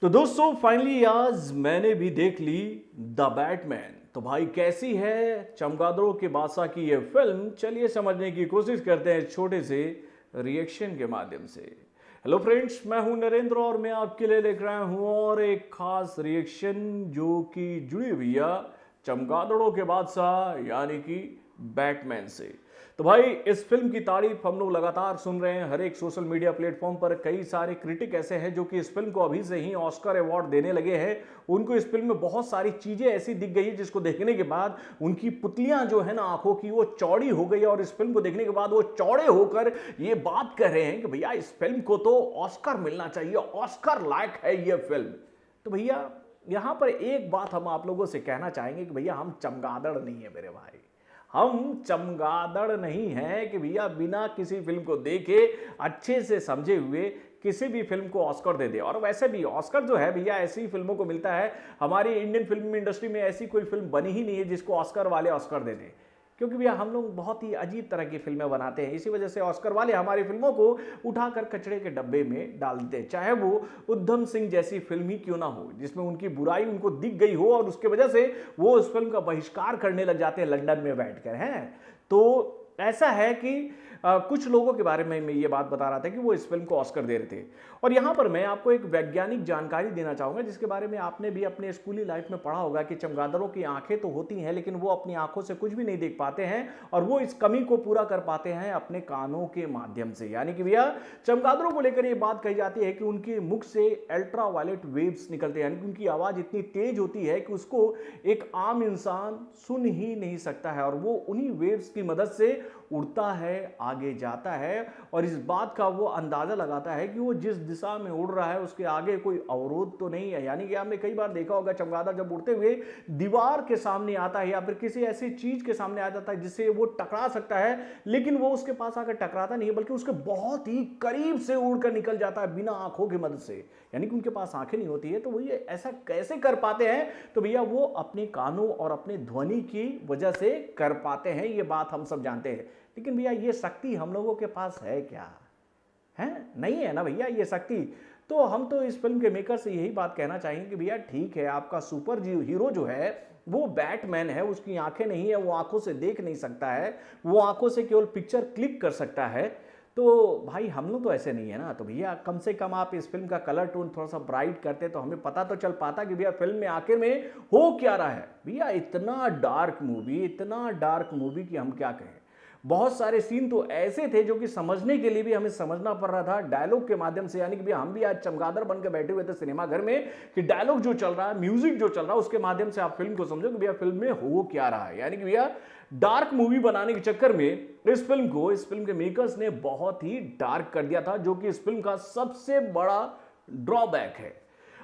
तो दोस्तों फाइनली आज मैंने भी देख ली द बैटमैन। तो भाई कैसी है चमगादड़ों के बादशाह की ये फिल्म, चलिए समझने की कोशिश करते हैं छोटे से रिएक्शन के माध्यम से। हेलो फ्रेंड्स, मैं हूं नरेंद्र और मैं आपके लिए लेकर आया हूं और एक खास रिएक्शन जो कि जुड़ी हुई है चमगादड़ों के बादशाह यानी कि बैटमैन से। तो भाई इस फिल्म की तारीफ हम लोग लगातार सुन रहे हैं हर एक सोशल मीडिया प्लेटफॉर्म पर। कई सारे क्रिटिक ऐसे हैं जो कि इस फिल्म को अभी से ही ऑस्कर अवार्ड देने लगे हैं। उनको इस फिल्म में बहुत सारी चीजें ऐसी दिख गई है जिसको देखने के बाद उनकी पुतलियां जो है ना आंखों की वो चौड़ी हो गई, और इस फिल्म को देखने के बाद वो चौड़े होकर ये बात कर रहे हैं कि भैया इस फिल्म को तो ऑस्कर मिलना चाहिए, ऑस्कर लायक है ये फिल्म। तो भैया यहां पर एक बात हम आप लोगों से कहना चाहेंगे कि भैया हम चमगादड़ नहीं है मेरे भाई, हम चमगादड़ नहीं है कि भैया बिना किसी फिल्म को देखे अच्छे से समझे हुए किसी भी फिल्म को ऑस्कर दे दे। और वैसे भी ऑस्कर जो है भैया ऐसी फिल्मों को मिलता है, हमारी इंडियन फिल्म इंडस्ट्री में ऐसी कोई फिल्म बनी ही नहीं है जिसको ऑस्कर वाले ऑस्कर दे दे, क्योंकि भैया हम लोग बहुत ही अजीब तरह की फिल्में बनाते हैं। इसी वजह से ऑस्कर वाले हमारी फिल्मों को उठाकर कचड़े के डब्बे में डाल देते हैं, चाहे वो उधम सिंह जैसी फिल्म ही क्यों ना हो जिसमें उनकी बुराई उनको दिख गई हो और उसके वजह से वो उस फिल्म का बहिष्कार करने लग जाते हैं लंदन में बैठकर। हैं तो ऐसा है कि कुछ लोगों के बारे में मैं ये बात बता रहा था कि वो इस फिल्म को ऑस्कर दे रहे थे। और यहां पर मैं आपको एक वैज्ञानिक जानकारी देना चाहूंगा जिसके बारे में आपने भी अपने स्कूली लाइफ में पढ़ा होगा कि चमगादड़ों की आंखें तो होती हैं लेकिन वो अपनी आंखों से कुछ भी नहीं देख पाते हैं, और वो इस कमी को पूरा कर पाते हैं अपने कानों के माध्यम से। यानी कि भैया चमगादड़ों को लेकर ये बात कही जाती है कि उनके मुख से अल्ट्रावायलेट वेव्स निकलते हैं, यानी कि उनकी आवाज इतनी तेज होती है कि उसको एक आम इंसान सुन ही नहीं सकता है, और वो उन्हीं वेव्स की मदद से उड़ता है, आगे जाता है, और इस बात का वो अंदाजा लगाता है कि वो जिस दिशा में उड़ रहा है उसके आगे कोई अवरोध तो नहीं है। यानी कि आपने कई बार देखा होगा चमगादड़ जब उड़ते हुए दीवार के सामने आता है या फिर किसी ऐसी चीज के सामने आ जाता है जिससे वो टकरा सकता है, लेकिन वो उसके पास आकर टकराता नहीं है बल्कि उसके बहुत ही करीब से उड़कर निकल जाता है बिना आंखों की मदद से। यानी कि उनके पास आंखें नहीं होती है, तो वो ये ऐसा कैसे कर पाते हैं? तो भैया वो अपने कानों और अपने ध्वनि की वजह से कर पाते हैं, ये बात हम सब जानते हैं। लेकिन भैया ये शक्ति हम लोगों के पास है क्या? है नहीं है ना भैया ये शक्ति। तो हम तो इस फिल्म के मेकर से यही बात कहना चाहेंगे कि भैया ठीक है, आपका सुपर हीरो जो है वो बैटमैन है, उसकी आंखें नहीं है, वो आंखों से देख नहीं सकता है, वो आंखों से केवल पिक्चर क्लिक कर सकता है। तो भाई हम लोग तो ऐसे नहीं है ना। तो भैया कम से कम आप इस फिल्म का कलर टोन थोड़ा सा ब्राइट करते तो हमें पता तो चल पाता कि भैया फिल्म में आखिर में हो क्या रहा है। भैया इतना डार्क मूवी, इतना डार्क मूवी कि हम क्या कहें। बहुत सारे सीन तो ऐसे थे जो कि समझने के लिए भी हमें समझना पड़ रहा था डायलॉग के माध्यम से। यानी कि भैया हम भी आज चमगादड़ बनकर बैठे हुए थे सिनेमा घर में कि डायलॉग जो चल रहा है, म्यूजिक जो चल रहा है, उसके माध्यम से आप फिल्म को समझो कि भैया फिल्म में हो क्या रहा है। यानी कि भैया डार्क मूवी बनाने के चक्कर में इस फिल्म के मेकर्स ने बहुत ही डार्क कर दिया था, जो कि इस फिल्म का सबसे बड़ा ड्रॉबैक है।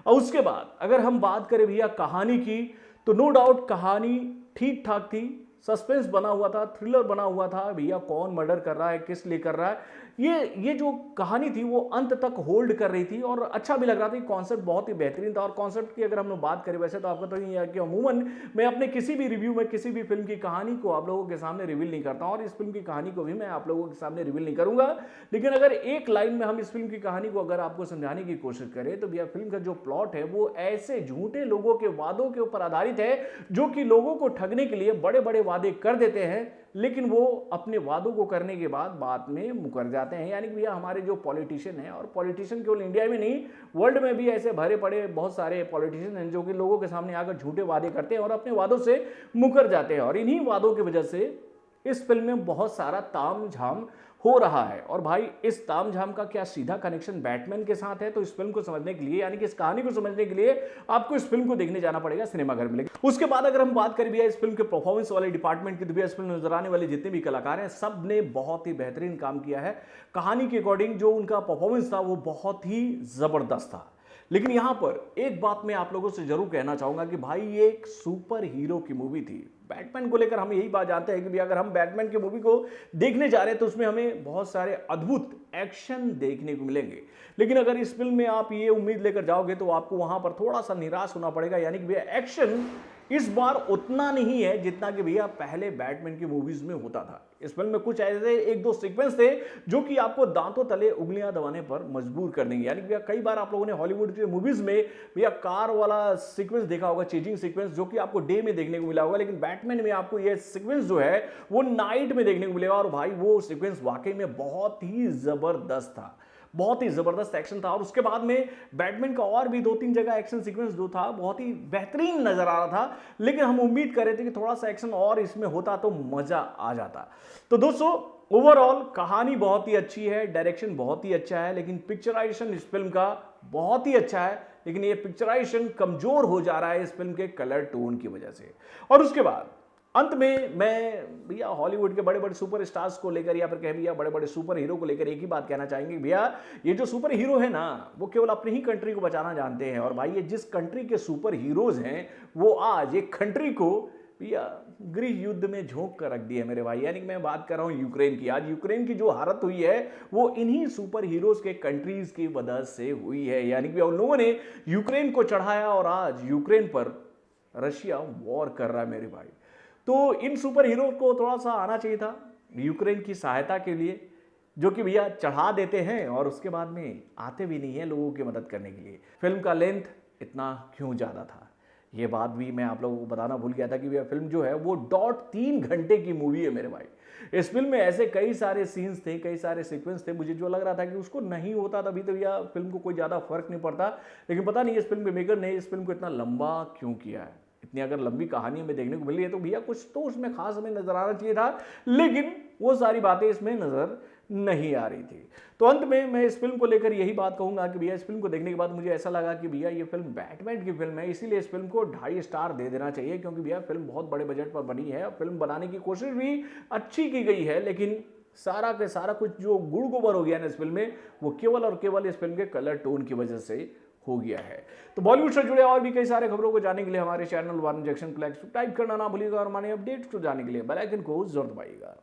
और उसके बाद अगर हम बात करें भैया कहानी की, तो नो डाउट कहानी ठीक ठाक थी, सस्पेंस बना हुआ था, थ्रिलर बना हुआ था। भैया कौन मर्डर कर रहा है, किस लिए कर रहा है, ये जो कहानी थी वो अंत तक होल्ड कर रही थी और अच्छा भी लग रहा था। कॉन्सेप्ट बहुत ही बेहतरीन था। और कॉन्सेप्ट की अगर हम बात करें, वैसे तो आपको तो ये है कि अमूमन मैं अपने किसी भी रिव्यू में किसी भी फिल्म की कहानी को आप लोगों के सामने रिवील नहीं करता हूं, और इस फिल्म की कहानी को भी मैं आप लोगों के सामने रिवील नहीं करूंगा। लेकिन अगर एक लाइन में हम इस फिल्म की कहानी को अगर आपको समझाने की कोशिश करें, तो भैया फिल्म का जो प्लॉट है वो ऐसे झूठे लोगों के वादों के ऊपर आधारित है जो कि लोगों को ठगने के लिए बड़े बड़े वादे कर देते हैं, लेकिन वो अपने वादों को करने के बाद में मुकर जाते हैं। यानी कि भैया हमारे जो पॉलिटिशियन हैं, और पॉलिटिशियन केवल इंडिया में नहीं वर्ल्ड में भी ऐसे भरे पड़े बहुत सारे पॉलिटिशियन हैं जो कि लोगों के सामने आकर झूठे वादे करते हैं और अपने वादों से मुकर जाते हैं। और इन्हीं वादों की वजह से इस फिल्म में बहुत सारा ताम झाम हो रहा है। और भाई इस ताम झाम का क्या सीधा कनेक्शन बैटमैन के साथ है? तो इस फिल्म को समझने के लिए, यानी कि इस कहानी को समझने के लिए आपको इस फिल्म को देखने जाना पड़ेगा सिनेमाघर में। उसके बाद अगर हम बात करें भैया इस फिल्म के परफॉर्मेंस वाले डिपार्टमेंट की, तो भैया इस फिल्म में नजर आने वाले जितने भी कलाकार हैं सब ने बहुत ही बेहतरीन काम किया है। कहानी के अकॉर्डिंग जो उनका परफॉर्मेंस था वो बहुत ही जबरदस्त था। लेकिन यहां पर एक बात मैं आप लोगों से जरूर कहना चाहूंगा कि भाई ये एक सुपर हीरो की मूवी थी। बैटमैन को लेकर हम यही बात जानते हैं कि भी अगर हम बैटमैन की मूवी को देखने जा रहे हैं तो उसमें हमें बहुत सारे अद्भुत एक्शन देखने को मिलेंगे। लेकिन अगर इस फिल्म में आप ये उम्मीद लेकर जाओगे तो आपको वहां पर थोड़ा सा निराश होना पड़ेगा। यानी कि भैया एक्शन इस बार उतना नहीं है जितना कि भैया पहले बैटमैन की मूवीज में होता था। इस फिल्म में कुछ ऐसे एक दो सीक्वेंस थे जो कि आपको दांतों तले उंगलियां दबाने पर मजबूर कर देंगे। यानी भैया कई बार आप लोगों ने हॉलीवुड की मूवीज में भैया कार वाला सीक्वेंस देखा होगा, चेजिंग सीक्वेंस, जो कि आपको डे में देखने को मिला होगा, लेकिन बैटमैन में आपको यह सीक्वेंस जो है वो नाइट में देखने को मिलेगा। और भाई वो सीक्वेंस वाकई में बहुत ही जबरदस्त था, बहुत ही जबरदस्त एक्शन था। और उसके बाद में बैटमैन का और भी 2-3 जगह एक्शन सीक्वेंस जो था बहुत ही बेहतरीन नजर आ रहा था, लेकिन हम उम्मीद कर रहे थे कि थोड़ा सा एक्शन और इसमें होता तो मजा आ जाता। तो दोस्तों ओवरऑल कहानी बहुत ही अच्छी है, डायरेक्शन बहुत ही अच्छा है, लेकिन पिक्चराइजेशन इस फिल्म का बहुत ही अच्छा है, लेकिन ये पिक्चराइजेशन कमजोर हो जा रहा है इस फिल्म के कलर टोन की वजह से। और उसके बाद अंत में मैं भैया हॉलीवुड के बड़े बड़े सुपर स्टार्स को लेकर या फिर कह भैया बड़े बड़े सुपर हीरो को लेकर एक ही बात कहना चाहेंगे, भैया ये जो सुपर हीरो है ना वो केवल अपनी ही कंट्री को बचाना जानते हैं। और भाई ये जिस कंट्री के सुपर हीरोज हैं वो आज एक कंट्री को भैया गृह युद्ध में झोंक कर रख दिया मेरे भाई। यानी कि मैं बात कर रहा हूं यूक्रेन की। आज यूक्रेन की जो हालत हुई है वो इन्हीं सुपर हीरोज के कंट्रीज की वजह से हुई है। यानी कि उन लोगों ने यूक्रेन को चढ़ाया और आज यूक्रेन पर रशिया वॉर कर रहा है मेरे भाई। तो इन सुपर हीरो को थोड़ा सा आना चाहिए था यूक्रेन की सहायता के लिए, जो कि भैया चढ़ा देते हैं और उसके बाद में आते भी नहीं है लोगों की मदद करने के लिए। फिल्म का लेंथ इतना क्यों ज़्यादा था, ये बात भी मैं आप लोगों को बताना भूल गया था कि भैया फिल्म जो है वो 3 घंटे की मूवी है मेरे भाई। इस फिल्म में ऐसे कई सारे सीन्स थे, कई सारे सीक्वेंस थे, मुझे जो लग रहा था कि उसको नहीं होता तभी तो भैया फिल्म को कोई ज़्यादा फर्क नहीं पड़ता। लेकिन पता नहीं इस फिल्म के मेकर ने इस फिल्म को इतना लंबा क्यों किया है। इतनी अगर लंबी कहानी हमें देखने को मिल रही है तो भैया कुछ तो उसमें खास हमें नजर आना चाहिए था, लेकिन वो सारी बातें इसमें नजर नहीं आ रही थी। तो अंत में मैं इस फिल्म को लेकर यही बात कहूंगा कि भैया इस फिल्म को देखने के बाद मुझे ऐसा लगा कि भैया ये फिल्म बैटमैन की फिल्म है, इसीलिए इस फिल्म को 2.5 स्टार दे देना चाहिए, क्योंकि भैया फिल्म बहुत बड़े बजट पर बनी है। फिल्म बनाने की कोशिश भी अच्छी की गई है, लेकिन सारा के सारा कुछ जो गुड़ गोबर हो गया ना इस फिल्म में वो केवल और केवल इस फिल्म के कलर टोन की वजह से हो गया है। तो बॉलीवुड से जुड़े और भी कई सारे खबरों को जानने के लिए हमारे चैनल वन जंक्शन को सब्सक्राइब करना ना भूलिएगा और हमारे अपडेट्स को जानने के लिए बेल आइकन को जरूर दबाइएगा।